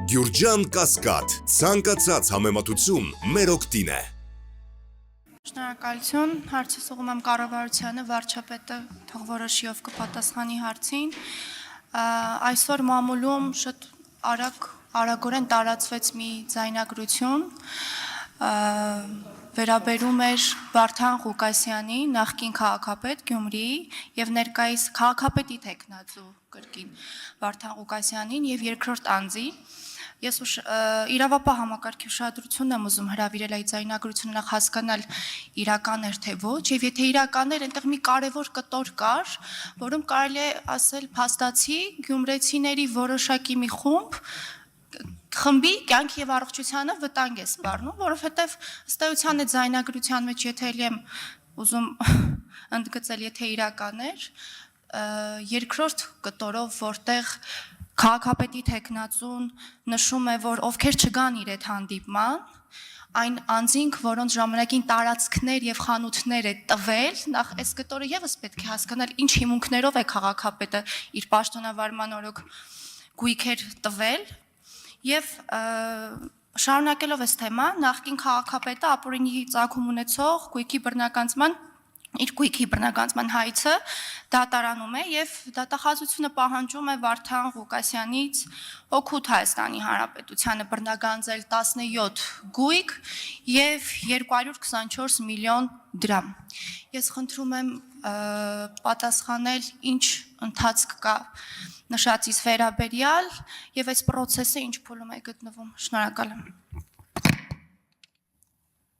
Գյուրջան Կասկադ, ցանկացած համեմատություն մեր օգտին է։ Շնորհակալություն, հարցս ուղղում եմ կառավարությանը, վարչապետը թող որոշիով կպատասխանի հարցին։ Այսօր մամուլում շատ արագորեն տարածվեց մի ձայնագրություն, վերաբերում էր Վարդան Ղուկասյանի, նախկին քաղաքապետ Գյումրիի եւ ներկայիս քաղաքապետի տեխնացու կրկին Վարդան Ղուկասյանին եւ երկրորդ անձի։ Ես իրավապահ համակարգի ուշադրությունն եմ ուզում հրավիրել այդ ձայնագրությունը նախ հասկանալ իրական էր թե ոչ, եւ եթե իրական էր, այնտեղ մի կարևոր կտոր կար, որում կարելի է ասել փաստացի գյումրեցիների որոշակի մի խմբի կյանքի եւ առողջությանը վտանգ է սպառնում, որովհետեւ ըստ էության այդ ձայնագրության մեջ եթե ելի եմ ուզում ընդգծել, եթե իրական էր, երկրորդ կտորով, որտեղ քաղաքապետի տեխնացուն նշում է, որ ովքեր չգան իր այդ հանդիպման, այն անձինք, որոնց ժամանակին տարածքներ եւ խանութներ է տվել, նախ այս կտորը եւս պետք է հասկանալ ինչ հիմունքներով է քաղաքապետը իր պաշտոնավարման օրոք գույքեր տվել եւ շարունակելով այս թեման, նախկին քաղաքապետը ապօրինի ծագում ունեցող իր գույքի բռնականացման հայցը դատարանում է եւ դատախազությունը պահանջում է Վարդան Ղուկասյանից օգուտ Հայաստանի Հանրապետությանը բռնականացել 17 գույք եւ 224 միլիոն դրամ։ Ես խնդրում եմ պատասխանել ինչ ընթացք կա նշածից վերաբերյալ եւ այս process-ը ինչ փուլում է գտնվում։ Շնորհակալ եմ։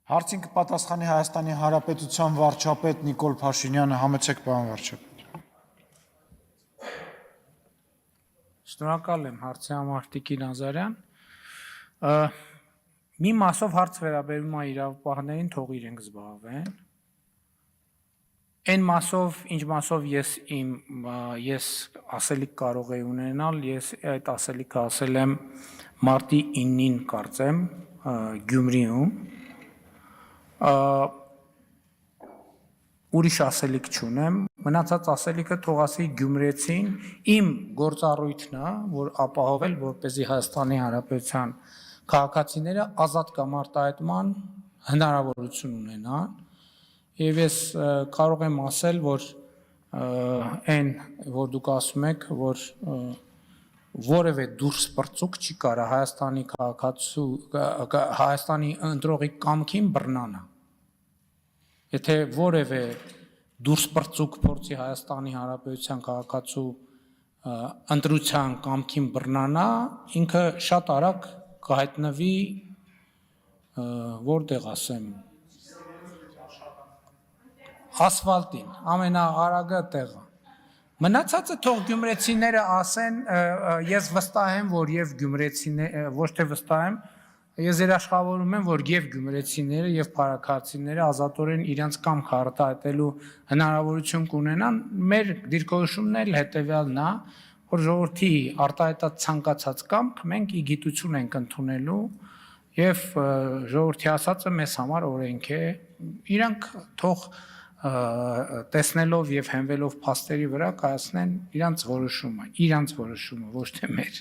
Հարցին կպատասխանի Հայաստանի Հանրապետության վարչապետ Նիկոլ Փաշինյանը, համեցեք պարոն վարչապետ։ Շնորհակալ եմ հարցի համար Տիկին Ազարյան։ Մի մասով հարց վերաբերում է իրավապահներին, թող իրենք զբաղվեն։ Այն մասով, ինչ մասով ես ասելիք կարող եի ունենալ, ես այդ ասելիքը ասել եմ մարտի 9-ին կարծեմ Գյումրիում, ուրիշ ասելիք չունեմ, մնացած ասելիքը թող ասի գյումրեցին, իմ գործառույթն է, որ ապահովել, որպեսզի Հայաստանի Հանրապետության քաղաքացիները ազատ կամ արտահայտման հնարավորություն ունենան, եւ ես կարող եմ ասել, որ այն, որ դուք ասում եք, որ որևէ դուրս պրծուկ չի կարա Հայաստանի ընտրողի կամքին բռնանա։ Եթե որևէ դուրս պրծուկ փորձի Հայաստանի Հանրապետության քաղաքացու ընտրության կամքին բռնանա, ինքը շատ արագ կհայտնվի որտեղ ասեմ ասֆալտին, ամենաարագը տեղը։ Մնացածը թող գյումրեցիները ասեն, ես վստահ եմ, որ եւ գյումրեցիները, ոչ թե վստահ եմ, ես երաշխավորում եմ, որ եւ գյումրեցիները եւ փարաքարցիները ազատորեն իրենց կամք արտահայտելու հնարավորություն կունենան, մեր դիրքորոշումն էլ հետեւյալն է, որ ժողովրդի արտահայտած ցանկացած կամք մենք ի գիտություն ենք ընդունելու եւ ժողովրդի ասածը մեզ համար օրենք է, իրանք թող տեսնելով եւ հենվելով փաստերի վրա կայացնեն իրանց որոշումը, ոչ թե մեր։